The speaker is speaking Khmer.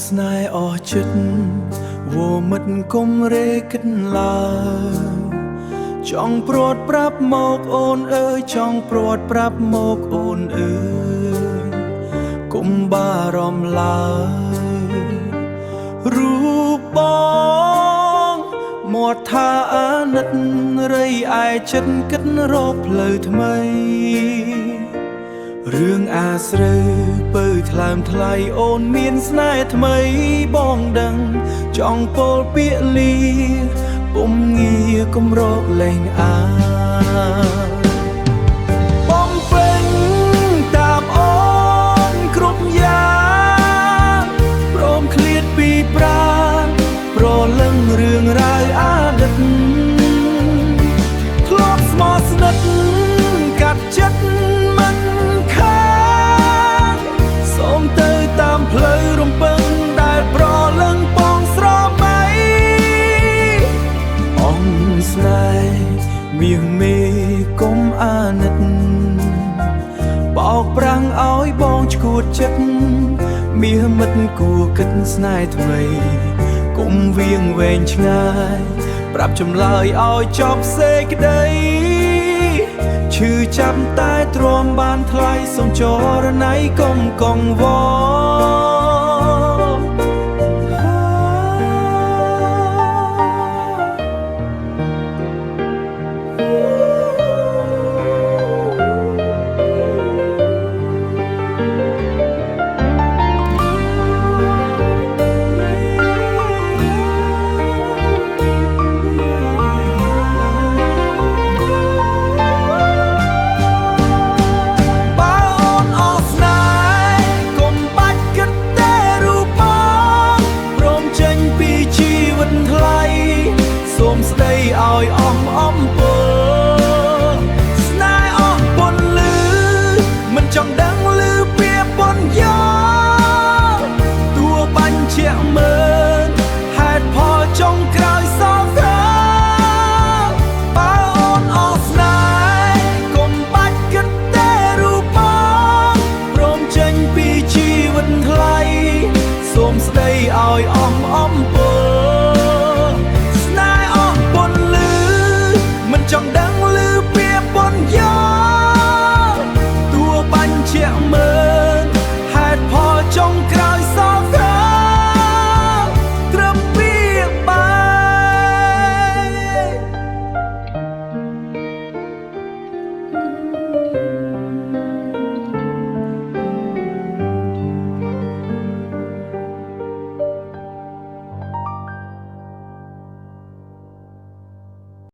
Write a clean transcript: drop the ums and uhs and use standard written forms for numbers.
ស្នេហ៍អស់ចិត្តវមិនគុំរេគិតឡើយចង់ព្រាត់ប្រាប់មកអូនអើយចង់ព្រាត់ប្រាប់មកអូនអើយគុំបារម្ភឡើយរូបបងមាត់ថាអាណិតរីឯចិត្តគិតរកផ្លូវថ្មីរឿងអាស្រូវពើថ្លើមថ្លៃអូនមានស្នេហ៍ថ្មីបងដឹងចង់ពោលពាក្យលីពុំងារគំរកលែងអាបំពេញតាមអូនគ្រប់យ៉ាងព្រមឃ្លាតពីប្រាណប្រលឹងរឿងរ៉ាវអាណិតធ្លាប់ស្មោះស្និទ្ធកាត់ចិត្តមិនខានសូមទៅតាមផ្លូវរំពឹងដែលប្រលឹងពងស្រមៃអង្គស្នេហ៍មាសមេគុំអាណិតបោកប្រាំងឲ្យបងឈួតចិត្តមាសមិត្តគួរគិតស្នេហ៍ថ្មីគុំវៀងវែងឆ្ងាយប្រាប់ចម្លើយឲ្យចប់សេចក្តីឈឺចាប់តែទ្រាំបានថ្លៃសូមចរណៃកុំកង្វល់